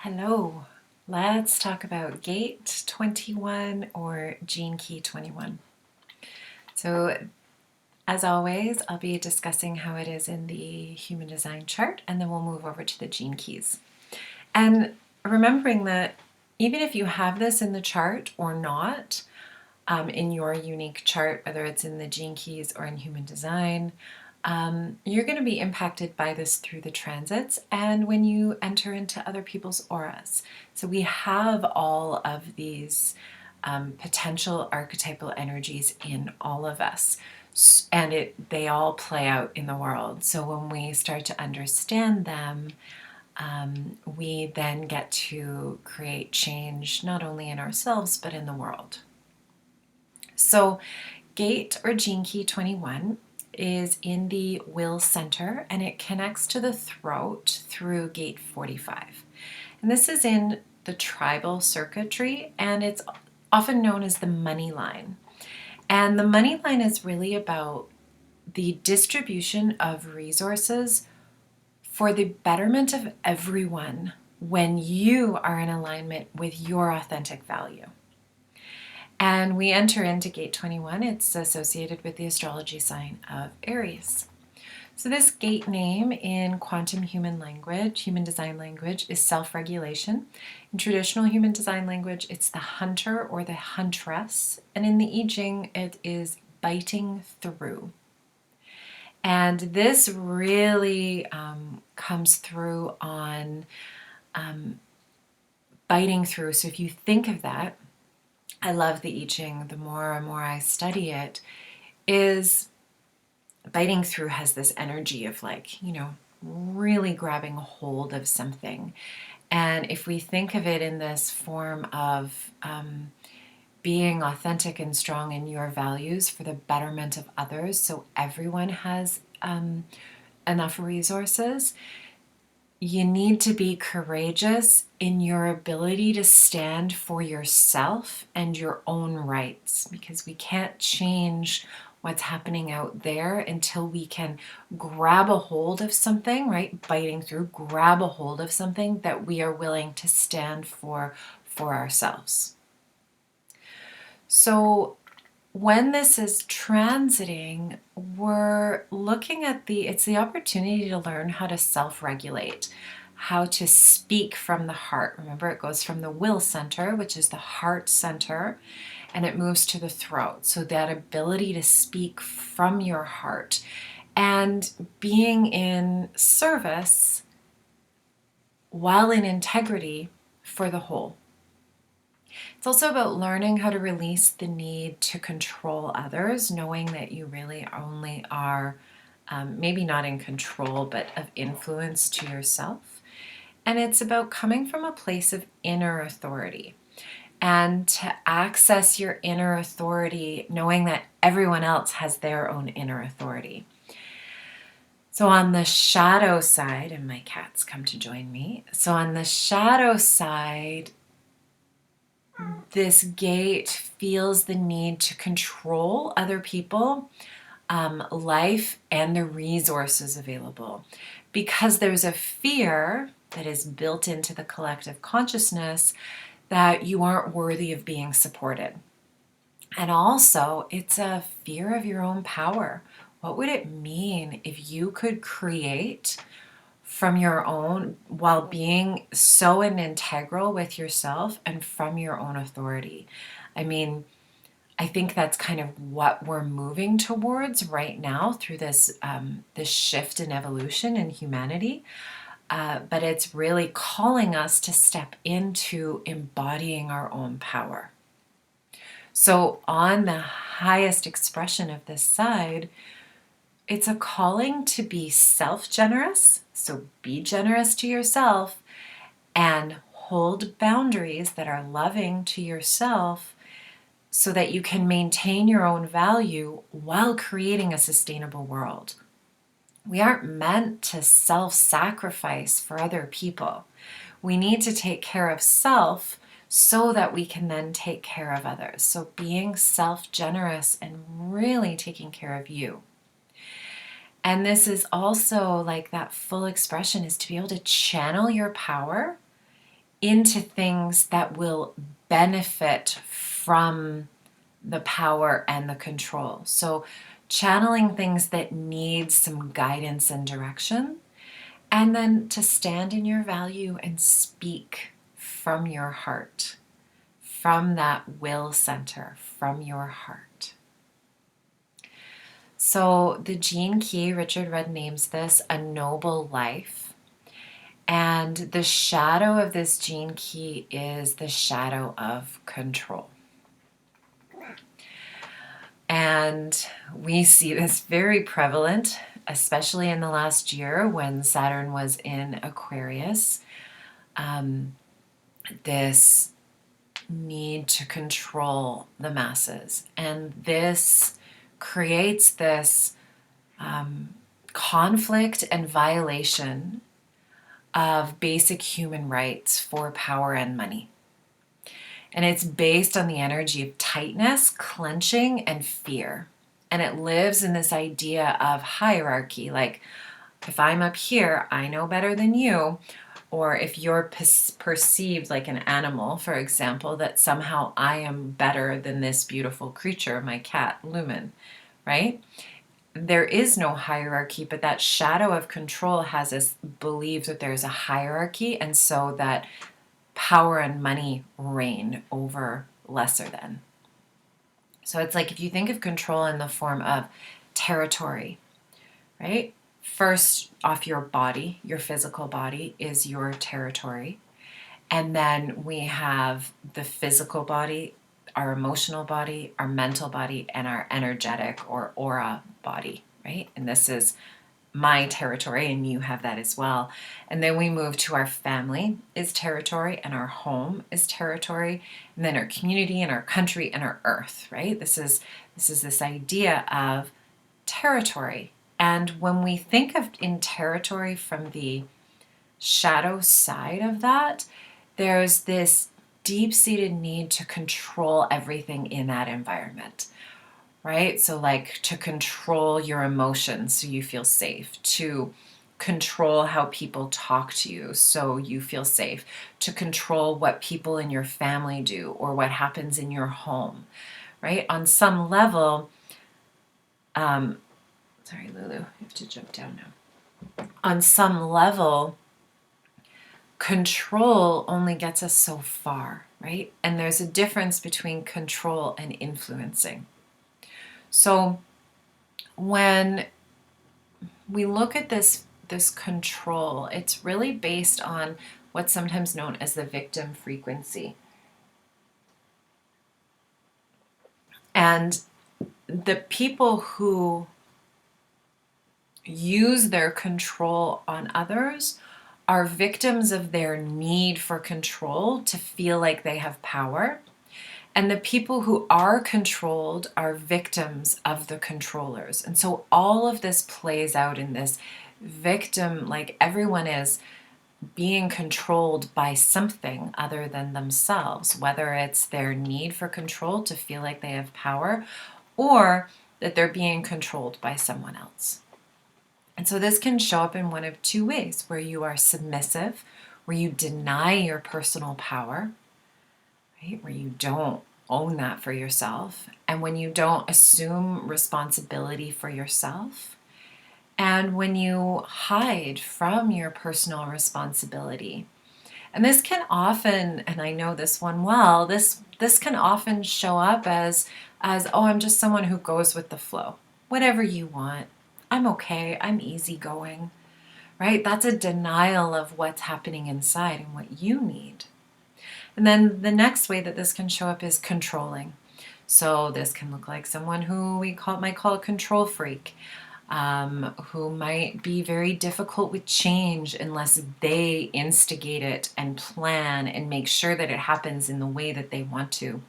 Hello, let's talk about Gate 21 or Gene Key 21. So, as always, I'll be discussing how it is in the Human Design chart, and then we'll move over to the Gene Keys. And remembering that even if you have this in the chart or not, in your unique chart, whether it's in the Gene Keys or in Human Design, you're going to be impacted by this through the transits and when you enter into other people's auras. So we have all of these potential archetypal energies in all of us, and they all play out in the world. So when we start to understand them, we then get to create change not only in ourselves but in the world. So Gate or Gene Key 21 is in the will center and it connects to the throat through gate 45. And this is in the tribal circuitry and it's often known as the money line. And the money line is really about the distribution of resources for the betterment of everyone when you are in alignment with your authentic value. And we enter into gate 21. It's associated with the astrology sign of Aries. So this gate name in quantum human language, human design language, is self-regulation. In traditional human design language, it's the hunter or the huntress. And in the I Ching, it is biting through. And this really comes through on biting through. So if you think of that, I love the I Ching, the more and more I study it, is biting through has this energy of really grabbing a hold of something. And if we think of it in this form of being authentic and strong in your values for the betterment of others, so everyone has enough resources, you need to be courageous in your ability to stand for yourself and your own rights, because we can't change what's happening out there until we can grab a hold of something, right? Biting through, grab a hold of something that we are willing to stand for ourselves. So when this is transiting, we're looking at it's the opportunity to learn how to self-regulate, how to speak from the heart. Remember, it goes from the will center, which is the heart center, and it moves to the throat. So that ability to speak from your heart and being in service while in integrity for the whole. It's also about learning how to release the need to control others, knowing that you really only are maybe not in control, but of influence to yourself. And it's about coming from a place of inner authority. And to access your inner authority, knowing that everyone else has their own inner authority. So on the shadow side, and my cats come to join me. So on the shadow side, this gate feels the need to control other people, life, and the resources available, because there's a fear that is built into the collective consciousness that you aren't worthy of being supported. And also, it's a fear of your own power. What would it mean if you could create from your own, while being so integral with yourself and from your own authority? I mean, I think that's kind of what we're moving towards right now through this shift in evolution in humanity. But it's really calling us to step into embodying our own power. So on the highest expression of this side, it's a calling to be self-generous. So be generous to yourself and hold boundaries that are loving to yourself so that you can maintain your own value while creating a sustainable world. We aren't meant to self-sacrifice for other people. We need to take care of self so that we can then take care of others. So being self-generous and really taking care of you. And this is also like that full expression is to be able to channel your power into things that will benefit from the power and the control. So channeling things that need some guidance and direction, and then to stand in your value and speak from your heart, from that will center, from your heart. So the gene key, Richard Rudd names this a noble life. And the shadow of this gene key is the shadow of control. And we see this very prevalent, especially in the last year when Saturn was in Aquarius. This need to control the masses. And this creates this conflict and violation of basic human rights for power and money. And it's based on the energy of tightness, clenching, and fear. And it lives in this idea of hierarchy, like if I'm up here, I know better than you. Or if you're perceived like an animal, for example, that somehow I am better than this beautiful creature, my cat, Lumen, right? There is no hierarchy, but that shadow of control has us believe that there's a hierarchy, and so that power and money reign over lesser than. So it's like if you think of control in the form of territory, right? First off, your body, your physical body is your territory. And then we have the physical body, our emotional body, our mental body, and our energetic or aura body, right? And this is my territory, and you have that as well. And then we move to our family is territory, and our home is territory, and then our community and our country and our earth, right? This is this idea of territory. And when we think of in territory from the shadow side of that, there's this deep-seated need to control everything in that environment, right? So like to control your emotions so you feel safe, to control how people talk to you so you feel safe, to control what people in your family do or what happens in your home, right? On some level, sorry, Lulu, I have to jump down now. On some level, control only gets us so far, right? And there's a difference between control and influencing. So when we look at this control, it's really based on what's sometimes known as the victim frequency. And the people who use their control on others are victims of their need for control to feel like they have power. And the people who are controlled are victims of the controllers. And so all of this plays out in this victim, like everyone is being controlled by something other than themselves, whether it's their need for control to feel like they have power, or that they're being controlled by someone else. And so this can show up in one of two ways, where you are submissive, where you deny your personal power, right? Where you don't own that for yourself, and when you don't assume responsibility for yourself, and when you hide from your personal responsibility. And this can often, and I know this one well, this can often show up as oh, I'm just someone who goes with the flow. Whatever you want. I'm okay. I'm easygoing. Right? That's a denial of what's happening inside and what you need. And then the next way that this can show up is controlling. So this can look like someone who might call a control freak, who might be very difficult with change unless they instigate it and plan and make sure that it happens in the way that they want to.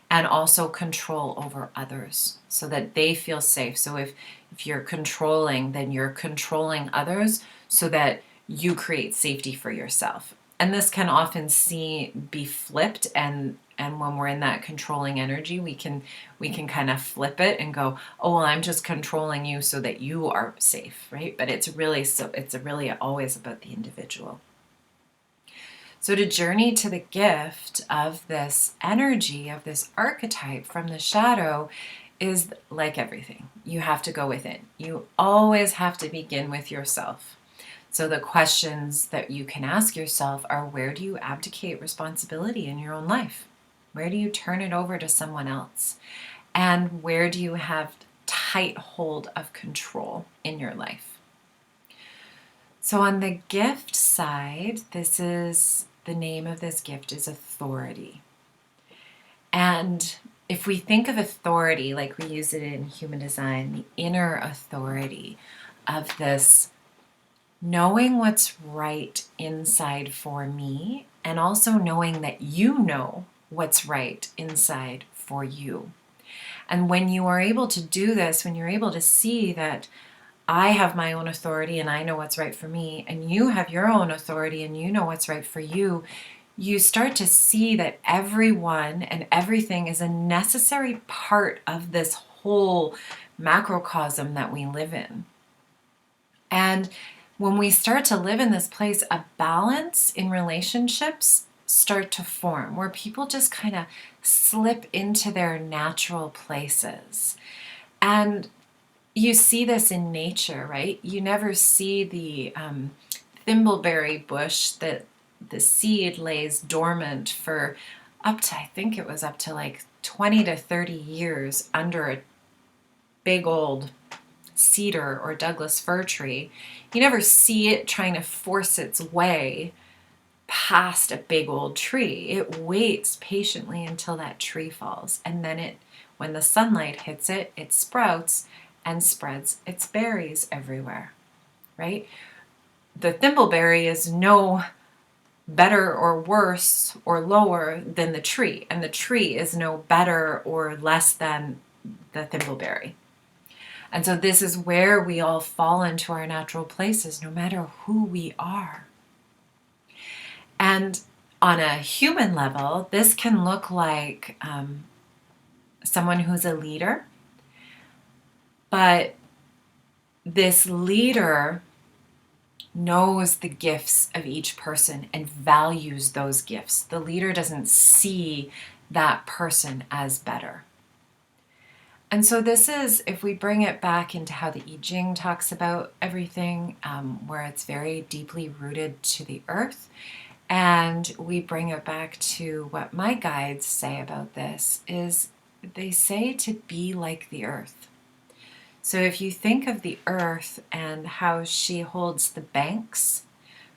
And also control over others so that they feel safe. So if you're controlling, then you're controlling others so that you create safety for yourself. And this can often be flipped, and when we're in that controlling energy, we can kind of flip it and go, oh, well, I'm just controlling you so that you are safe, right? But it's really always about the individual. So to journey to the gift of this energy, of this archetype from the shadow, is like everything. You have to go within. You always have to begin with yourself. So the questions that you can ask yourself are, where do you abdicate responsibility in your own life? Where do you turn it over to someone else? And where do you have tight hold of control in your life? So on the gift side, this is the name of this gift is authority. And if we think of authority like we use it in human design, the inner authority of this knowing what's right inside for me, and also knowing that you know what's right inside for you. And when you are able to do this, when you're able to see that I have my own authority and I know what's right for me, and you have your own authority and you know what's right for you, you start to see that everyone and everything is a necessary part of this whole macrocosm that we live in. And when we start to live in this place, a balance in relationships start to form where people just kind of slip into their natural places. And you see this in nature, right? You never see the thimbleberry bush that the seed lays dormant for up to, I think it was up to like 20 to 30 years under a big old cedar or Douglas fir tree. You never see it trying to force its way past a big old tree. It waits patiently until that tree falls, and then when the sunlight hits it, it sprouts and spreads its berries everywhere, right? The thimbleberry is no better or worse or lower than the tree, and the tree is no better or less than the thimbleberry. And so this is where we all fall into our natural places, no matter who we are. And on a human level, this can look like someone who's a leader, but this leader knows the gifts of each person and values those gifts. The leader doesn't see that person as better. And so this is, if we bring it back into how the I Ching talks about everything, where it's very deeply rooted to the earth, and we bring it back to what my guides say about this, is they say to be like the earth. So if you think of the earth and how she holds the banks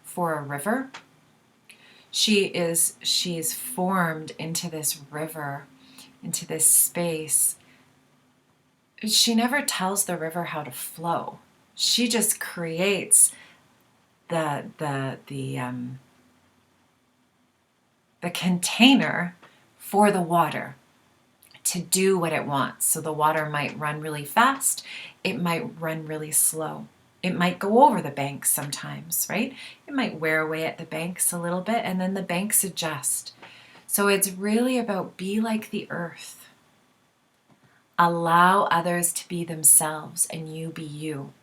for a river, she's formed into this river, into this space. She never tells the river how to flow. She just creates the container for the water to do what it wants. So the water might run really fast, it might run really slow. It might go over the banks sometimes, right? It might wear away at the banks a little bit, and then the banks adjust. So it's really about be like the earth. Allow others to be themselves and you be you.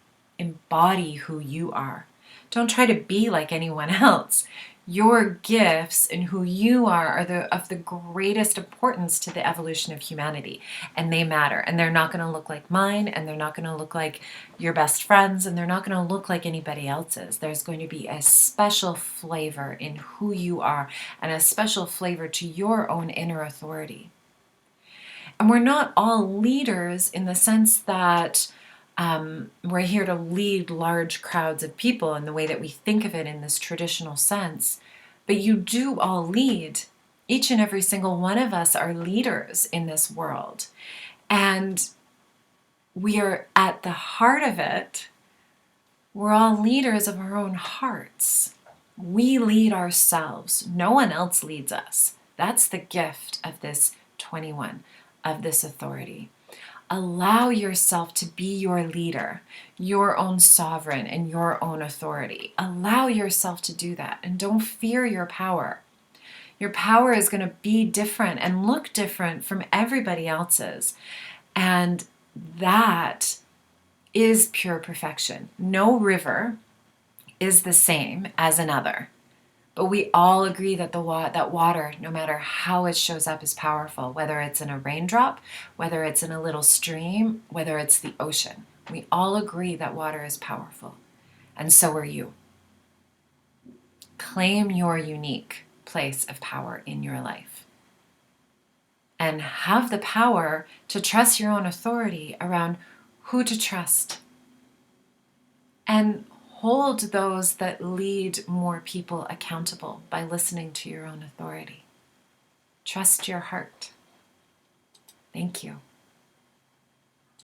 Embody who you are. Don't try to be like anyone else. Your gifts and who you are of the greatest importance to the evolution of humanity, and they matter, and they're not going to look like mine, and they're not going to look like your best friends, and they're not going to look like anybody else's. There's going to be a special flavor in who you are and a special flavor to your own inner authority. And we're not all leaders in the sense that we're here to lead large crowds of people in the way that we think of it in this traditional sense. But you do all lead. Each and every single one of us are leaders in this world. And we are at the heart of it. We're all leaders of our own hearts. We lead ourselves. No one else leads us. That's the gift of this 21, of this authority. Allow yourself to be your leader, your own sovereign, and your own authority. Allow yourself to do that, and don't fear your power. Your power is going to be different and look different from everybody else's, and that is pure perfection. No river is the same as another. But we all agree that that water, no matter how it shows up, is powerful, whether it's in a raindrop, whether it's in a little stream, whether it's the ocean. We all agree that water is powerful, and so are you. Claim your unique place of power in your life and have the power to trust your own authority around who to trust, and hold those that lead more people accountable by listening to your own authority. Trust your heart. Thank you.